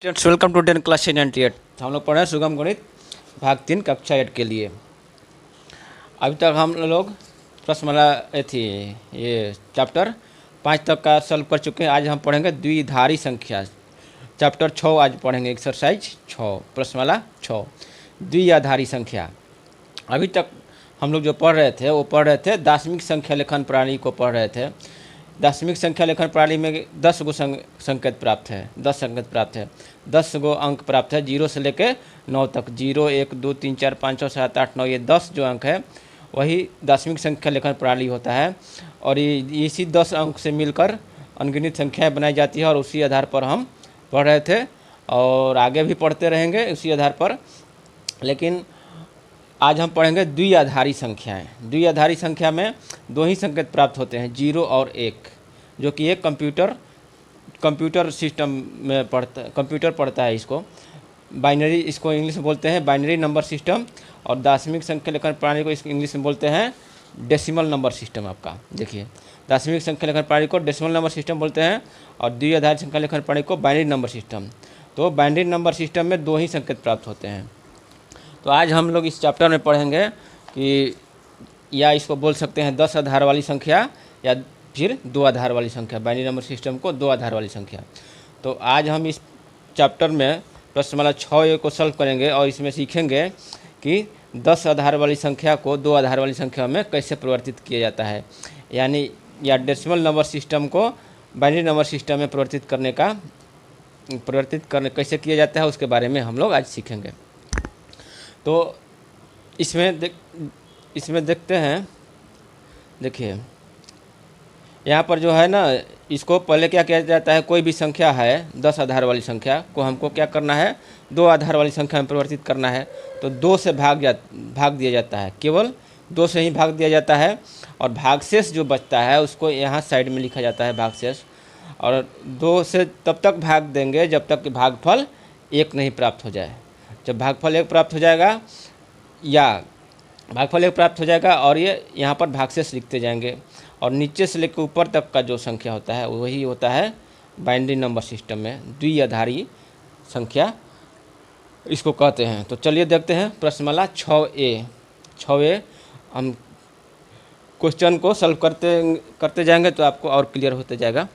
Students welcome to 10 class 98। हम लोग पढ़ रहे हैं सुगम गणित भाग 3 कक्षा 8 के लिए। अभी तक हम लोग प्रश्नमाला थी ये चैप्टर 5 तक का सॉल्व कर चुके हैं। आज हम पढ़ेंगे द्विधारी संख्या चैप्टर 6। आज पढ़ेंगे एक्सरसाइज 6 प्रश्नमाला 6 द्विआधारी संख्या। अभी तक हम लोग जो पढ़ रहे थे वो पढ़ रहे थे दार्शनिक संख्या लेखन प्रणाली को पढ़ रहे थे। दार्शनिक संख्या लेखन प्रणाली में 10 गो संकेत प्राप्त है, 10 संकेत प्राप्त है, 10 गो अंक प्राप्त है 0 से लेकर 9 तक। 0 1 2 3 4 5 6 7 8 9 ये 10 जो अंक है वही दार्शनिक संख्या लेखन प्रणाली होता है। और इसी 10 अंक से मिलकर अनगिनत संख्याएं बनाई जाती है और उसी आधार पर हम पढ़ रहे थे और आगे भी पढ़ते रहेंगे उसी आधार पर। लेकिन आज हम पढ़ेंगे द्विआधारी संख्याएं। द्विआधारी संख्या में दो ही संकेत प्राप्त होते हैं, 0 और 1, जो कि एक कंप्यूटर सिस्टम में कंप्यूटर पढ़ता है इसको। बाइनरी, इसको इंग्लिश में बोलते हैं बाइनरी नंबर सिस्टम, और दार्शनिक संख्या लेखन प्रणाली को इसको इंग्लिश में बोलते हैं डेसिमल नंबर सिस्टम। आपका देखिए, दार्शनिक संख्या लेखन प्रणाली को डेसिमल नंबर सिस्टम बोलते हैं और द्विआधारी संख्या लेखन प्रणाली को बाइनरी नंबर सिस्टम। तो बाइनरी नंबर सिस्टम में दो ही संकेत प्राप्त होते हैं। तो आज हम लोग इस चैप्टर में पढ़ेंगे कि या इसको बोल सकते हैं 10 आधार वाली संख्या या फिर 2 आधार वाली संख्या, बाइनरी नंबर सिस्टम को 2 आधार वाली संख्या। तो आज हम इस चैप्टर में प्रश्नमाला 6 को सॉल्व करेंगे और इसमें सीखेंगे कि 10 आधार वाली संख्या को 2 आधार वाली संख्या में कैसे परिवर्तित किया जाता है, यानी या डेसिमल नंबर सिस्टम को बाइनरी नंबर सिस्टम में परिवर्तित करने कैसे किया जाता है उसके बारे में हम लोग आज सीखेंगे। तो इसमें देखते हैं। देखिए यहाँ पर जो है ना, इसको पहले क्या किया जाता है, कोई भी संख्या है 10 आधार वाली संख्या को हमको क्या करना है, 2 आधार वाली संख्या में परिवर्तित करना है। तो 2 से भाग दिया जाता है, केवल 2 से ही भाग दिया जाता है। और भागशेष जो बचता है उसको यहाँ साइड में लिखा जाता है भागशेष। और 2 से तब तक भाग देंगे जब तक कि भागफल 1 नहीं प्राप्त हो जाए। जब भागफल 1 प्राप्त हो जाएगा और ये यहाँ पर भागशेष लिखते जाएंगे, और नीचे से लेकर ऊपर तक का जो संख्या होता है वही होता है बाइनरी नंबर सिस्टम में द्विआधारी संख्या इसको कहते हैं। तो चलिए देखते हैं प्रश्नमाला 6A। हम क्वेश्चन को सॉल्व करते जाएंगे तो आपको और क्लियर होते जाएगा।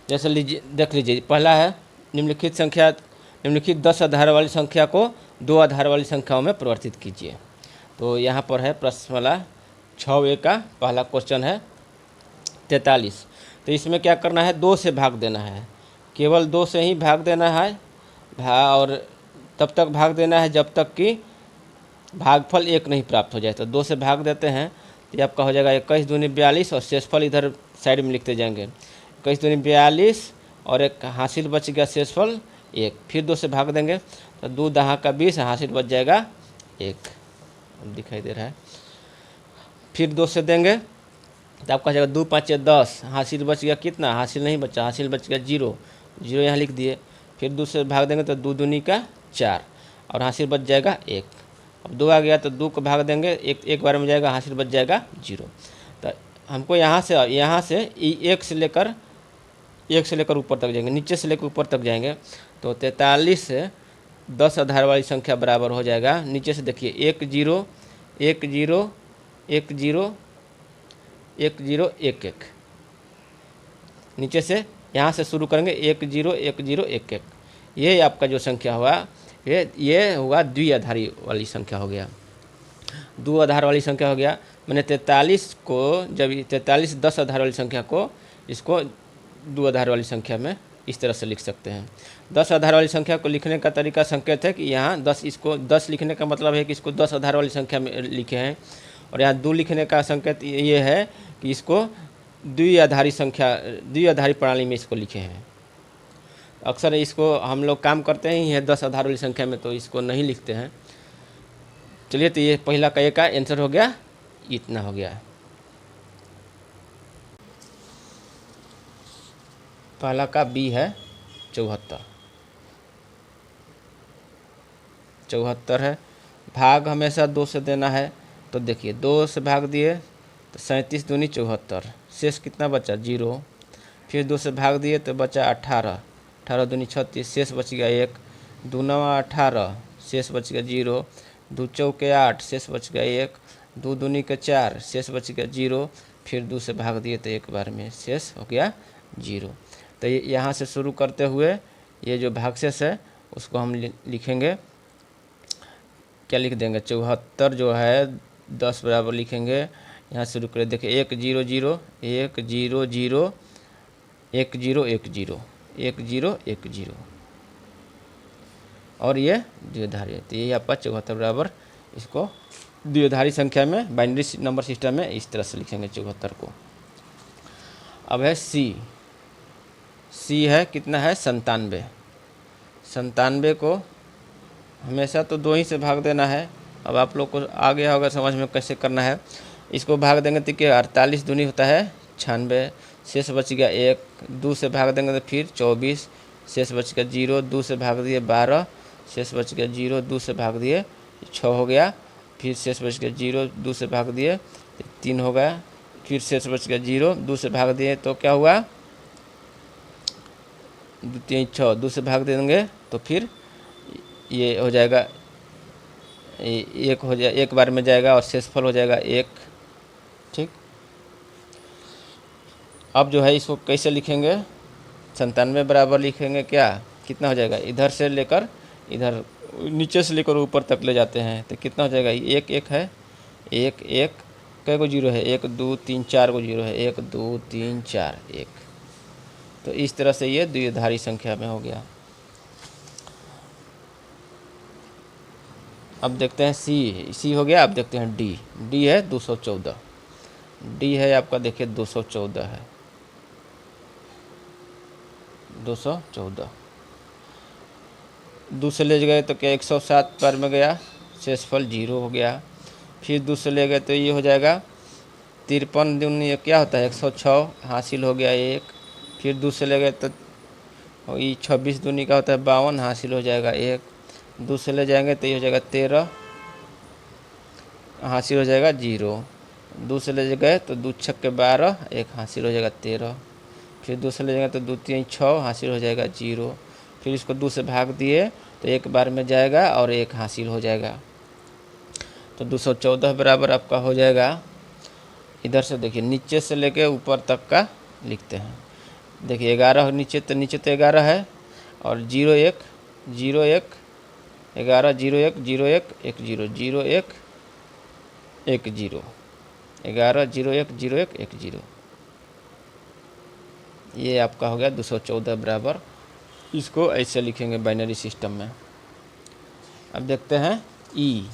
जैसे देख लीजिए, पहला है निम्नलिखित 10 आधार वाली संख्या को 2 आधार वाली संख्याओं में परिवर्तित कीजिए। तो यहाँ पर है प्रश्नमाला 6A का पहला क्वेश्चन है 43। तो इसमें क्या करना है, 2 से भाग देना है, केवल 2 से ही भाग देना है और तब तक भाग देना है जब तक कि भागफल 1 नहीं प्राप्त हो जाए। तो 2 से भाग देते हैं तो आपका हो जाएगा 21 दूनी 42 और शेषफल इधर साइड में लिखते जाएंगे। 21 दूनी 42 और एक हासिल बच गया शेषफल 1। फिर 2 से भाग देंगे तो 2 दहा का 20, हासिल बच जाएगा 1, दिखाई दे रहा है। फिर 2 से देंगे तो आपका जाएगा 2 5 10, हासिल बच गया कितना, हासिल नहीं बचा, हासिल बच गया 0 यहाँ लिख दिए। फिर 2 से भाग देंगे तो 2 दूनी का 4 और हासिल बच जाएगा 1। अब 2 आ गया तो 2 को भाग देंगे, एक बार में जाएगा, हासिल बच जाएगा 0। तो हमको यहाँ से 1 से लेकर ऊपर तक जाएंगे, नीचे से लेकर ऊपर तक जाएंगे। तो 43 से 10 आधार वाली संख्या बराबर हो जाएगा। नीचे से देखिए 1 0 1 0 1 0 1 0 1 1। नीचे से यहाँ से शुरू करेंगे 1 0 1 0 1 1। ये आपका जो संख्या हुआ ये हुआ द्विआधारी वाली संख्या हो गया, 2 आधार वाली संख्या हो गया। मैंने 43 को जब 43 10 आधार वाली संख्या को इसको 2 आधार वाली संख्या में इस तरह से लिख सकते हैं। 10 आधार वाली संख्या को लिखने का तरीका संकेत है कि यहाँ 10, इसको 10 लिखने का मतलब है कि इसको 10 आधार वाली संख्या में लिखे हैं, और यहाँ 2 लिखने का संकेत ये है कि इसको द्विआधारी प्रणाली में इसको लिखे हैं। अक्सर इसको हम लोग काम करते ही हैं 10 आधार वाली संख्या में, तो इसको नहीं लिखते हैं। चलिए, तो ये पहला का एक का आंसर हो गया, इतना हो गया। पहला का बी है 74 है। भाग हमेशा 2 से देना है। तो देखिए 2 से भाग दिए तो 37 दूनी 74, शेष कितना बचा 0। फिर 2 से भाग दिए तो बचा 18 18 दूनी 36, शेष बच गया 1, 2 नवा 18, शेष बच गया 0, 2 चौके 8, शेष बच गया 1, 2 दूनी के 4, शेष बच गया 0, फिर 2 से भाग दिए तो एक बार में शेष हो गया 0। तो यहाँ से शुरू करते हुए ये जो भागशेष है उसको हम लिखेंगे, क्या लिख देंगे, 74 जो है 10 बराबर लिखेंगे। यहाँ शुरू करें, देखिए 1 0 0 1 0 0 1 0 1 0 1 0 1 0 और ये द्विधारी है। तो यही आपका 74 बराबर, इसको द्विधारी संख्या में बाइनरी नंबर सिस्टम में इस तरह से लिखेंगे 74 को। अब है सी है कितना है 97। 97 को हमेशा तो 2 ही से भाग देना है। अब आप लोग को आ गया होगा समझ में कैसे करना है। इसको भाग देंगे तो क्या, 48 दूनी होता है 96, शेष बच गया 1, 2 से भाग देंगे तो फिर 24, शेष बच गया 0, 2 से भाग दिए 12, शेष बच गया 0, 2 से भाग दिए 6 हो गया, फिर शेष बच गया 0, 2 से भाग दिए 3 हो गया, फिर शेष बच गया 0, 2 से भाग दिए तो क्या हुआ 2 3 6, 2 से भाग देंगे तो फिर ये हो जाएगा, एक हो जाए, एक बार में जाएगा और शेषफल हो जाएगा 1। ठीक, अब जो है इसको कैसे लिखेंगे, 97 बराबर लिखेंगे क्या, कितना हो जाएगा, इधर से लेकर इधर नीचे से लेकर ऊपर तक ले जाते हैं तो कितना हो जाएगा, 1 1 है, 1 1 कै को 0 है, 1 2 3 4 को 0 है, 1 2 3 4 1। तो इस तरह से ये द्विधारी संख्या में हो गया। अब देखते हैं सी हो गया। अब देखते हैं डी है 214, डी है आपका, देखिए 214 है, 214, 2 से ले गए तो क्या 107 पर में गया, शेषफल 0 हो गया। फिर 2 से ले गए तो ये हो जाएगा 53 दूनी क्या होता है 106, हासिल हो गया 1। फिर 2 से ले गए तो ये 26 दूनी का होता है 52, हासिल हो जाएगा 1। 2 से ले जाएंगे तो ये हो जाएगा 13, हासिल हो जाएगा 0। 2 से ले गए तो 2 छक्के 12, 1 हासिल हो जाएगा 13। फिर 2 से ले जाएंगे तो 2 3 6, हासिल हो जाएगा 0। फिर इसको 2 से भाग दिए तो एक बार में जाएगा और 1 हासिल हो जाएगा। तो 214 बराबर आपका हो जाएगा, इधर से देखिए नीचे से लेके ऊपर तक का लिखते हैं। देखिए 11 नीचे तो 11 है और 0 1 0 1 11 0 1 0 1 1 0 0 1 1 0 11 0 1 0 1 1 0। ये आपका हो गया 214 बराबर। इसको ऐसे लिखेंगे बाइनरी सिस्टम में। अब देखते हैं ई,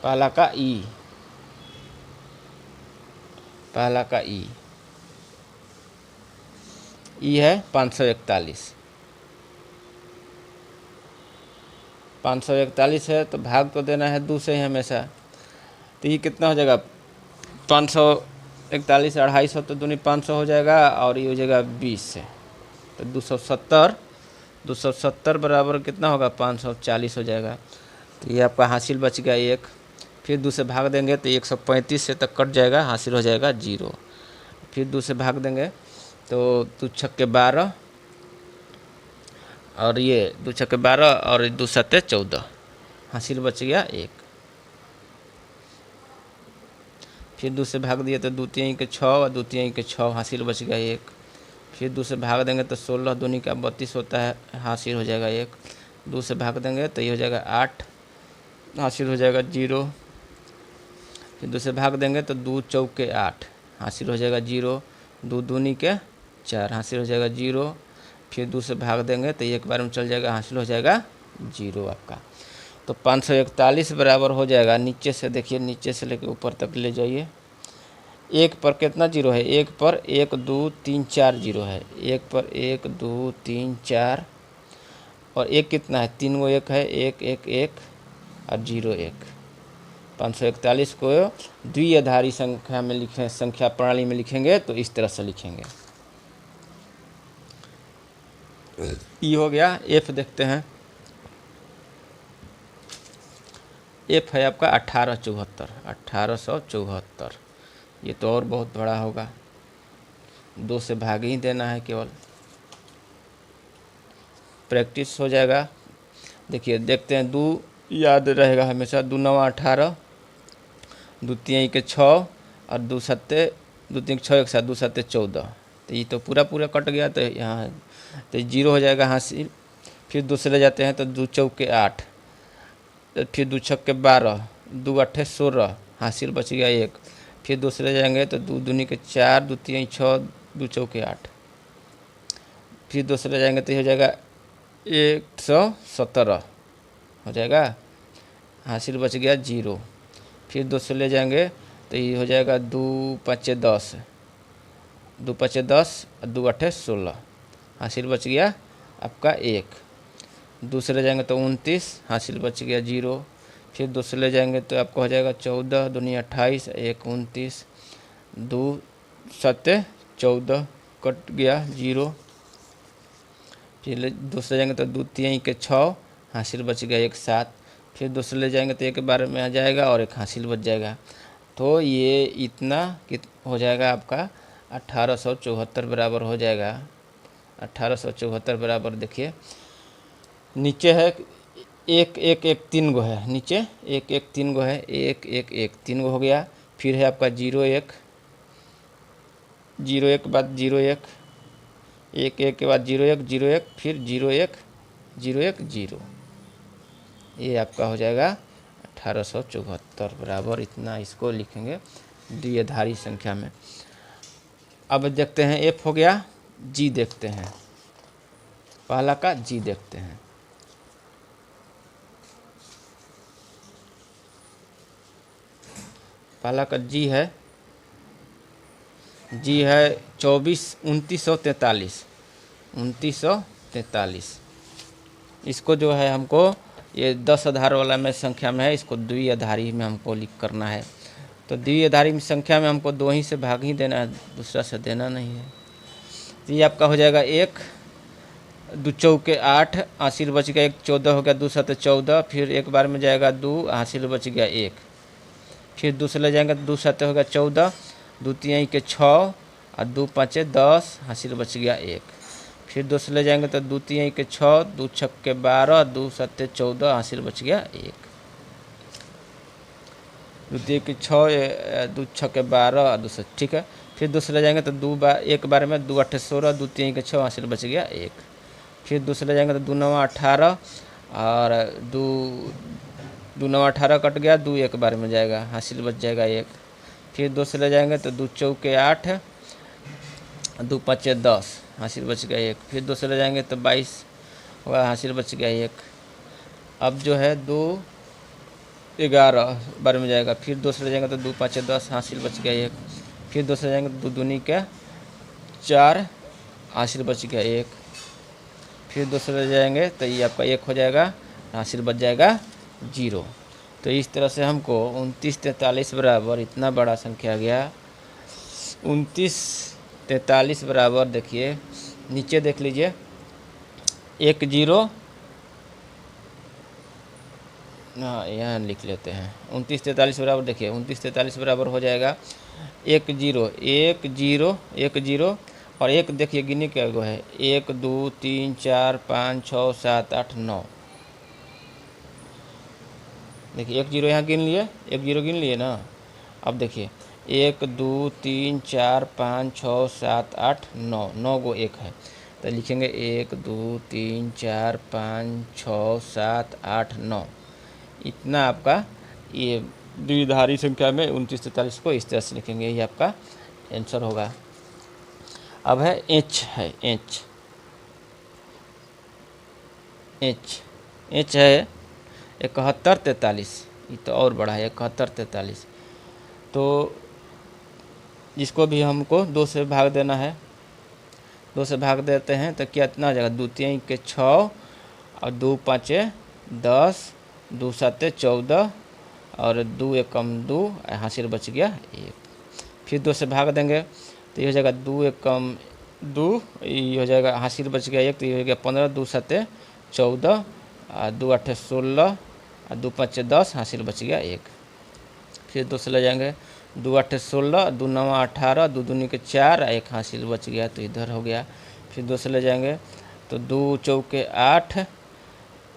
पहला का ई, पहला का ई है 541। 541 है तो भाग तो देना है 2 से ही हमेशा। तो ये कितना हो जाएगा 541, 250 तो दूनी 500 हो जाएगा और ये हो जाएगा 20 से। तो 270 बराबर कितना होगा 540 हो जाएगा। तो ये आपका हासिल बच गया 1। फिर 2 से भाग देंगे तो 135 से तक कट जाएगा, हासिल हो जाएगा 0। फिर 2 से भाग देंगे तो 2 छक्के 12 और ये 2 छक्के 12 और 2 सत्ते 14, हासिल बच गया 1। फिर 2 से भाग दिए तो 2 3 के 6 और 2 3 के 6, हासिल बच गया 1। फिर 2 से भाग देंगे तो 16 दूनी का 32 होता है, हासिल हो जाएगा 1। 2 से भाग देंगे तो ये हो जाएगा 8, हासिल हो जाएगा 0। फिर 2 से भाग देंगे तो 2 चौके 8, हासिल हो जाएगा 0। 2 दूनी के 4, हासिल हो जाएगा 0। फिर 2 से भाग देंगे तो एक बार में चल जाएगा, हासिल हो जाएगा 0 आपका। तो 541 बराबर हो जाएगा। नीचे से देखिए, नीचे से लेकर ऊपर तक ले जाइए। 1 पर कितना 0 है, 1 पर 1 2 3 4 0 है, 1 पर 1 2 3 4 और 1 कितना है 3 गो 1 है, 1 1 1 और 0 1। 541 को द्विआधारी संख्या में लिखें, संख्या प्रणाली में लिखेंगे तो इस तरह से लिखेंगे। ई हो गया। एफ देखते हैं। एफ है आपका 1874, 1874। ये तो और बहुत बड़ा होगा। 2 से भाग ही देना है केवल, प्रैक्टिस हो जाएगा। देखिए देखते हैं, 2 याद रहेगा हमेशा, 2 9 18, 2 3 के 6 और 2 7 2 3 6 एक साथ 2 7 14। तो ये तो पूरा पूरा कट गया, तो यहाँ तो 0 हो जाएगा हासिल। फिर दूसरे जाते हैं तो 2 चौके 8, तो फिर 2 छक्के 12, 2 8 16, हासिल बच गया 1। फिर दूसरे जाएंगे तो 2 दूनी के 4, 2 3 6, 2 चौके 8। फिर दूसरे जाएंगे तो ये हो जाएगा 117 हो जाएगा, हासिल बच गया 0। फिर दूसरे ले जाएंगे तो ये हो जाएगा 2 5 10, 2 5 10 और 2 8 16, हासिल बच गया आपका 1। दूसरे जाएंगे तो 29, हासिल बच गया 0। फिर दूसरे ले जाएंगे तो आपको हो जाएगा 14 दूनी 28, 1 29, 2 7 14, कट गया 0। फिर दूसरे जाएंगे तो 2 3 के 6, हासिल बच गया 1 7। फिर दूसरे ले जाएंगे तो 1 12 में आ जाएगा और 1 हासिल बच जाएगा। तो ये इतना हो जाएगा आपका 1874 बराबर हो जाएगा। 1874 बराबर, देखिए नीचे है 1 1 1 3 गो है, नीचे 1 1 3 गो है, 1 1 1 3 गो हो गया। फिर है आपका 0 1 0 1 के बाद 0 1 1 1 के बाद 0 1 0 1, फिर 0 1 0 1 0। ये आपका हो जाएगा 1874 बराबर, इतना इसको लिखेंगे द्विआधारी संख्या में। अब देखते हैं F हो गया, G देखते हैं, पहला का G देखते हैं। पहला का G है 24 2943, 2943। इसको जो है हमको ये 10 आधार वाला में संख्या में है, इसको द्विआधारी में हमको लिख करना है। तो द्विआधारी संख्या में हमको 2 ही से भाग ही देना है, दूसरा से देना नहीं है। तो ये आपका हो जाएगा 1 2 चौके 8, हासिल बच गया 1 14 हो गया, 2 7 14। फिर 1 बार में जाएगा 2, हासिल बच गया 1। फिर दूसरे जाएंगे तो 2 7 हो गया 14, 2 3 के 6 और 2 5 10, हासिल बच गया 1। फिर दूसरे ले जाएंगे तो 2 3 के 6, 2 छक्के 12, 2 7 14, हासिल बच गया 1। 2 3 के 6, 2 छक्के 12 और 2 7, ठीक है। फिर दूसरे जाएंगे तो 1 बार में 2 8 16, 2 3 के 6, हासिल बच गया 1। फिर दूसरे जाएंगे तो 2 9 18 और 2 9 18 कट गया, 2 1 बार में जाएगा, हासिल बच जाएगा 1। फिर दूसरे जाएंगे तो 2 चौके 8, 2 5 10, हासिल बच गया 1। फिर दूसरे जाएंगे तो 22 होगा, हासिल बच गया 1। अब जो है 2 11 बार में जाएगा। फिर दूसरे जाएंगे तो 2 5 10, हासिल बच गया 1। फिर दूसरे जाएंगे तो 2 दूनी का 4, हासिल बच गया 1। फिर दूसरे जाएंगे तो ये आपका 1 हो जाएगा, हासिल बच जाएगा 0। तो इस तरह से हमको 29 43 बराबर इतना बड़ा संख्या गया। 29 43 बराबर, देखिए नीचे देख लीजिए 1 0, हाँ यहाँ लिख लेते हैं 29 43 बराबर। देखिए 29 43 बराबर हो जाएगा 1 0 1 0 1 0 और 1, देखिए गिने क्या गो है 1 2 3 4 5 6 7 8 9। देखिए 1 0 यहाँ गिन लिए, 1 0 गिन लिए ना। अब देखिए 1 2 3 4 5 6 7 8 9, 9 गो 1 है, तो लिखेंगे 1 2 3 4 5 6 7 8 9। इतना आपका ये द्विआधारी संख्या में 29 43 को इस तरह से लिखेंगे, ये आपका आंसर होगा। अब है H है, H है 71 43, ये तो और बड़ा है 71 43। तो जिसको भी हमको 2 से भाग देना है, 2 से भाग देते हैं तो क्या इतना हो जाएगा 2 3 के 6 और 2 5 10, 2 7 14 और 2 1 2, हासिल बच गया 1। फिर 2 से भाग देंगे तो ये हो जाएगा 2 1 2, ये हो जाएगा, हासिल बच गया 1, तो ये हो गया 15, 2 7 14 और 2 8 16 और 2 5 10, हासिल बच गया 1। फिर 2 से ले जाएंगे दो आठे 16, दो नवा 18, दो दूनी के 4, एक हासिल बच गया तो इधर हो गया। फिर 2 से ले जाएंगे तो 2 चौके 8,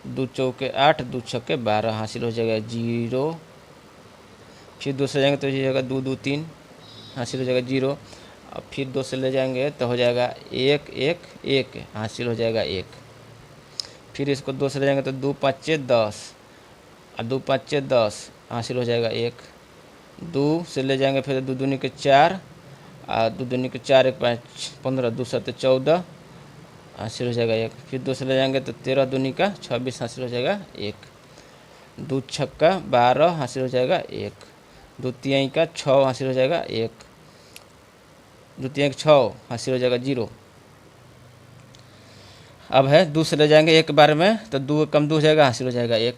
2 चौके 8, 2 छक्के 12 हासिल हो जाएगा 0। फिर 2 से जाएंगे तो हो जाएगा 2 2 3 हासिल हो जाएगा 0। अब फिर 2 से ले जाएंगे तो हो जाएगा 1 1 1 हासिल हो जाएगा 1। फिर इसको 2 से ले जाएंगे तो 2 5 10 और 2 5 10 हासिल हो जाएगा 1। 2 से ले जाएंगे फिर 2 दूनी के 4 और 2 दूनी के 4 1 5 15, 2 7 14 हासिल हो जाएगा 1। फिर 2 से ले जाएंगे तो 13 दूनी का 26 हासिल हो जाएगा 1। 2 छक्का 12 हासिल हो जाएगा 1। 2 तिहाई का 6 हासिल हो जाएगा 1। 2 तिहाई का 6 हासिल हो जाएगा 0। अब है 2 से ले जाएंगे एक बार में तो 2 कम 2 हो जाएगा हासिल हो जाएगा 1।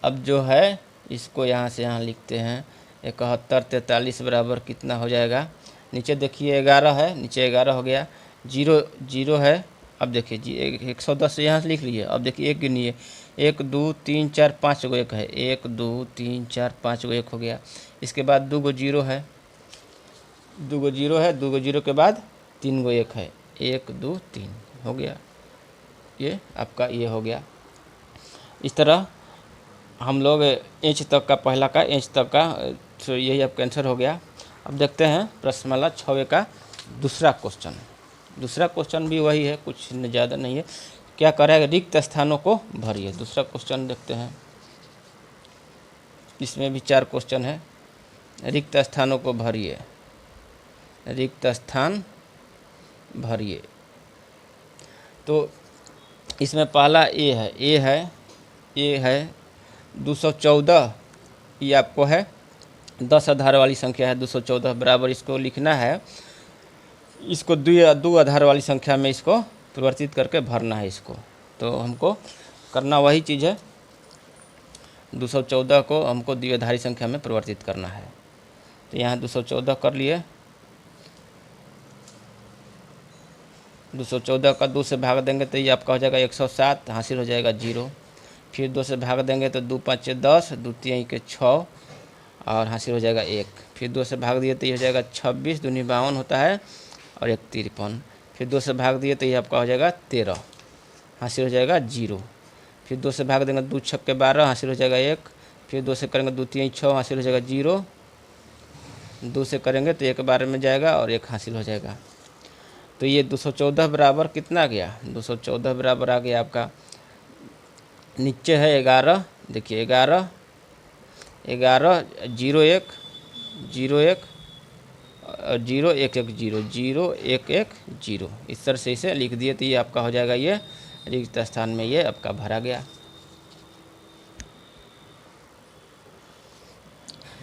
अब जो है इसको यहाँ से यहाँ लिखते हैं 71 43 बराबर कितना हो जाएगा। नीचे देखिए 11 है, नीचे 11 हो गया, 0 0 है। अब देखिए जी 110 यहाँ से लिख लीजिए। अब देखिए 1 गिनिए, 1 2 3 4 5 गो 1 है, 1 2 3 4 5 गो 1 हो गया। इसके बाद 2 गो 0 है, 2 गो 0 है, 2 गो 0 के बाद 3 गो 1 है, 1 2 3 हो गया। ये आपका ये हो गया। इस तरह हम लोग इंच तक का पहला का इंच तक का तो यही आपका आंसर हो गया। अब देखते हैं प्रश्नमाला 6वें का दूसरा क्वेश्चन। दूसरा क्वेश्चन भी वही है, कुछ ज़्यादा नहीं है। क्या करेगा, रिक्त स्थानों को भरिए। दूसरा क्वेश्चन देखते हैं, इसमें भी 4 क्वेश्चन है। रिक्त स्थानों को भरिए, रिक्त स्थान भरिए। तो इसमें पहला ए है 214। ये आपको है 10 आधार वाली संख्या है 214 बराबर इसको लिखना है। इसको 2 आधार वाली संख्या में इसको परिवर्तित करके भरना है इसको। तो हमको करना वही चीज़ है, 214 को हमको द्विआधारी संख्या में परिवर्तित करना है। तो यहाँ 214 कर लिए, 214 का 2 से भाग देंगे तो ये आपका हो जाएगा 107 हासिल हो जाएगा 0। फिर 2 से भाग देंगे तो 2 5 10, 2 तिहाई के 6 और हासिल हो जाएगा 1। फिर 2 से भाग दिए तो ये हो जाएगा 26 दूनी 52 होता है और 1 53। फिर 2 से भाग दिए तो ये आपका हो जाएगा 13 हासिल हो जाएगा 0। फिर 2 से भाग देंगे 2 छक्के 12 हासिल हो जाएगा 1। फिर 2 से करेंगे 2 तिहाई 6 हासिल हो जाएगा 0। 2 से करेंगे तो 1 बार में जाएगा और 1 हासिल हो जाएगा। तो ये 214 बराबर कितना आ गया, 214 बराबर आ गया आपका, नीचे है 11। देखिए 11 11 0 1 0 1 0 1 1 0 0 1 1 0 इस तरह से इसे लिख दिए तो ये आपका हो जाएगा, ये रिक्त स्थान में ये आपका भरा गया।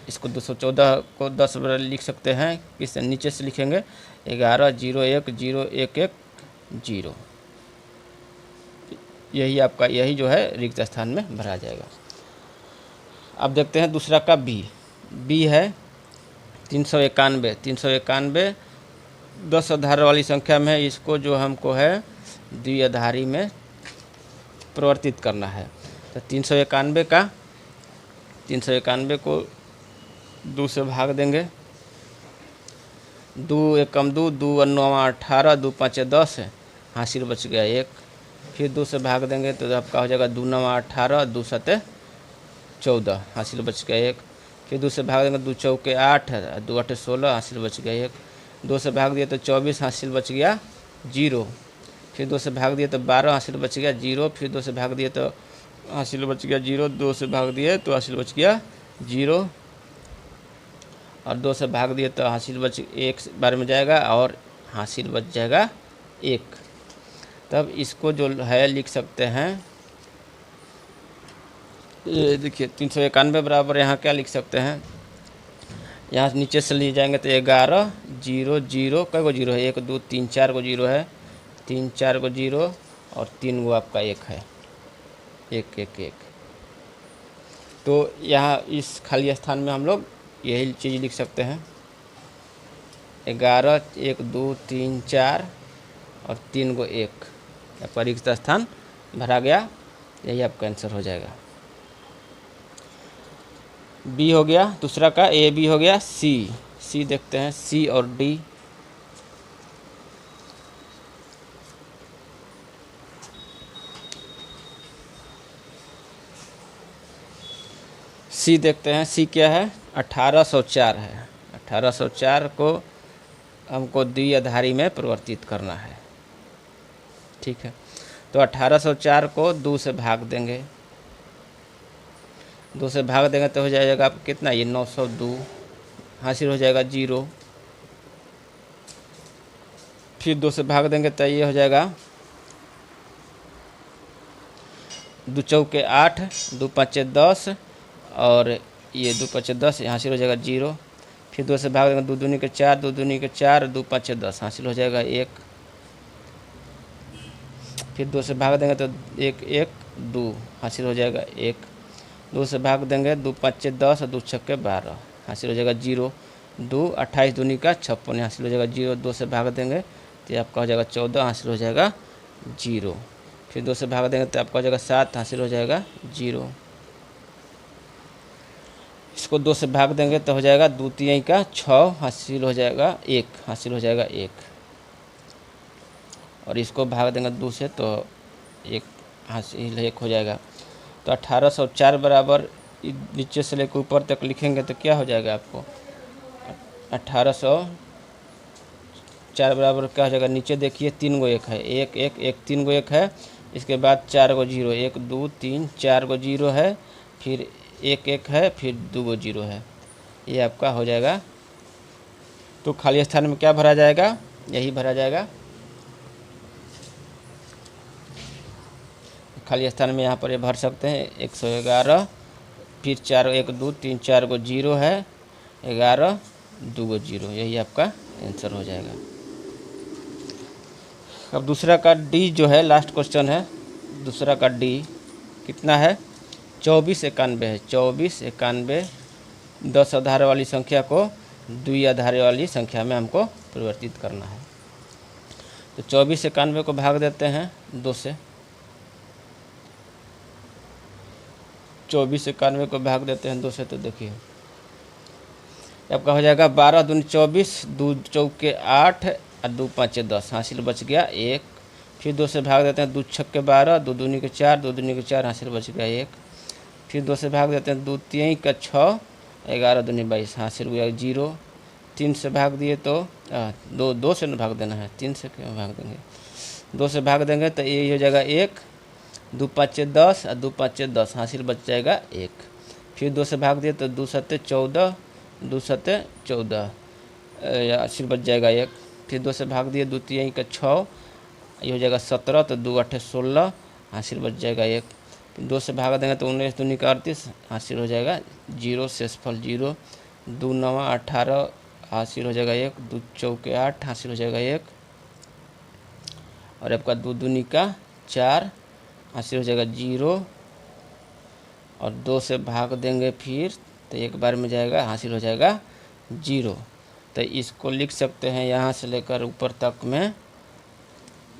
इसको 214 को 10 बार लिख सकते हैं, किस नीचे से लिखेंगे 11 0 1 0 1 1 0। यही आपका यही जो है रिक्त स्थान में भरा जाएगा। अब देखते हैं दूसरा का बी है 391। 391 10 आधार वाली संख्या में है, इसको जो हमको है द्विआधारी में परिवर्तित करना है। तो 391 को 2 से भाग देंगे, 2 1 कम 2, 2 9 18, 2 5 10 हासिल बच गया 1। फिर 2 से भाग देंगे तो आपका हो जाएगा 2 9 18, 2 7 14 हासिल बच गया 1। फिर 2 से भाग देंगे 2 चौके 8, 2 8 16 हासिल बच गया 1। 2 से भाग दिए तो 24 हासिल बच गया 0। फिर 2 से भाग दिए तो 12 हासिल बच गया 0। फिर 2 से भाग दिए तो हासिल बच गया 0। 2 से भाग दिए तो हासिल बच गया 0 और 2 से भाग दिए तो हासिल बच 1 बार में जाएगा और हासिल बच जाएगा 1। तब इसको जो है लिख सकते हैं, ये देखिए 391 बराबर यहाँ क्या लिख सकते हैं, यहाँ नीचे से ले जाएंगे तो 11 0 0 कई गो 0 है, 1 2 3 4 गो 0 है, 3 4 गो 0 और 3 गो आपका 1 है, 1 1 1। तो यहाँ इस खाली स्थान में हम लोग यही चीज़ लिख सकते हैं, 11 1 2 3 4 और 3 गो 1 आपका रिक्त स्थान भरा गया। यही आपका आंसर हो जाएगा। बी हो गया, दूसरा का ए बी हो गया, सी देखते हैं, सी और डी। सी देखते हैं, सी क्या है, 1804 है। 1804 को हमको द्विआधारी में परिवर्तित करना है। ठीक है, तो 1804 को 2 से भाग देंगे, 2 से भाग देंगे तो हो जाएगा आप कितना, ये 902 हासिल हो जाएगा 0। फिर 2 से भाग देंगे तो ये हो जाएगा 2 चौके 8, 2 5 10 और ये 2 5 10 हासिल हो जाएगा 0। फिर 2 से भाग देंगे, 2 दूनी के 4, 2 दूनी के 4, 2 5 10 हासिल हो जाएगा 1। फिर 2 से भाग देंगे तो 1 1 2 हासिल हो जाएगा 1। 2 से भाग देंगे, 2 5 10 और 2 छक्के 12 हासिल हो जाएगा 0। 2 28 दूनी का 56 हासिल हो जाएगा 0। 2 से भाग देंगे तो आपका हो जाएगा 14 हासिल हो जाएगा 0। फिर 2 से भाग देंगे तो आपका हो जाएगा 7 हासिल हो जाएगा 0। इसको 2 से भाग देंगे तो हो जाएगा 2 तिहाई का 6 हासिल हो जाएगा 1 हासिल हो जाएगा 1। और इसको भाग देंगे 2 से तो 1 हासिल 1 हो जाएगा। तो 1804 बराबर नीचे से लेकर ऊपर तक लिखेंगे तो क्या हो जाएगा आपको, 1804 बराबर क्या हो जाएगा, नीचे देखिए 3 गो 1 है, 1 1 1 3 गो 1 है, इसके बाद 4 गो 0, 1 2 3 4 गो 0 है, फिर 1 1 है, फिर 2 गो 0 है, ये आपका हो जाएगा। तो खाली स्थान में क्या भरा जाएगा, यही भरा जाएगा। खाली स्थान में यहाँ पर ये भर सकते हैं 111, फिर 4 1 2 3 4 गो 0 है, 11 2 गो 0, यही आपका आंसर हो जाएगा। अब दूसरा का डी जो है, लास्ट क्वेश्चन है, दूसरा का डी कितना है, 2491 है। 2491 10 आधार वाली संख्या को द्विआधारी वाली संख्या में हमको परिवर्तित करना है। तो 2491 को भाग देते हैं 2 से, 2491 को भाग देते हैं 2 से, तो देखिए आपका हो जाएगा 12 दूनी 24, 2 चौके 8 और 2 5 10 हासिल बच गया 1। फिर 2 से भाग देते हैं 2 छक्के 12, 2 दूनी के 4, 2 दूनी के 4 हासिल बच गया 1। फिर 2 से भाग देते हैं 2 तिहाई का 6, 11 दूनी 22 हासिल हुआ 0। 3 से भाग दिए तो 2 से न भाग देना है, 3 से क्यों भाग देंगे, 2 से भाग देंगे तो ये हो जाएगा 1, 2 5 10 और 2 5 10 हासिल बच जाएगा 1। फिर 2 से भाग दिए तो 2 7 14, 2 7 14 हासिल बच जाएगा 1। फिर 2 से भाग दिए 2 तिहाई का 6, ये हो जाएगा 17, तो 2 8 16 हासिल बच जाएगा 1। 2 से भाग देंगे तो 19 दूनी का 38 हासिल हो जाएगा 0, शेषफल 0। 2 9 18 हासिल हो जाएगा 1, 2 चौके 8 हासिल हो जाएगा 1, और आपका 2 दूनी का 4 हासिल हो जाएगा 0। और 2 से भाग देंगे फिर तो एक बार में जाएगा, हासिल हो जाएगा 0। तो इसको लिख सकते हैं यहाँ से लेकर ऊपर तक में,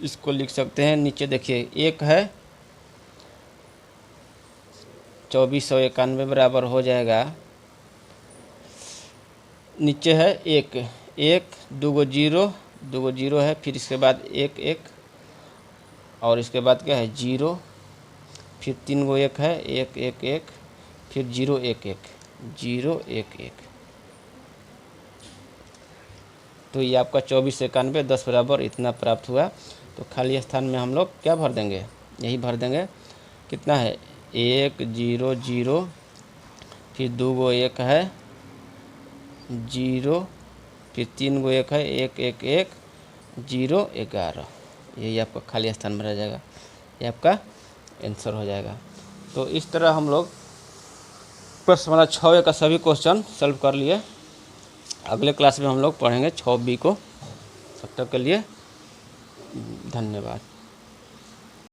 इसको लिख सकते हैं, नीचे देखिए 1 है, 2491 बराबर हो जाएगा, नीचे है 1 1 2 गो 0, 2 गो 0 है, फिर इसके बाद 1 1 और इसके बाद क्या है 0, फिर 3 गो 1 है, 1 1 1, फिर 0 1 1 0 1 1। तो ये आपका 2491 10 बराबर इतना प्राप्त हुआ। तो खाली स्थान में हम लोग क्या भर देंगे, यही भर देंगे, कितना है 1 0 0, फिर 2 गो 1 है 0, फिर 3 गो 1 है 1 1 1 0 11, यही आपका खाली स्थान में रह जाएगा, ये आपका आंसर हो जाएगा। तो इस तरह हम लोग प्रश्न 6 का सभी क्वेश्चन सॉल्व कर लिए। अगले क्लास में हम लोग पढ़ेंगे 6B को। तब तक के लिए धन्यवाद।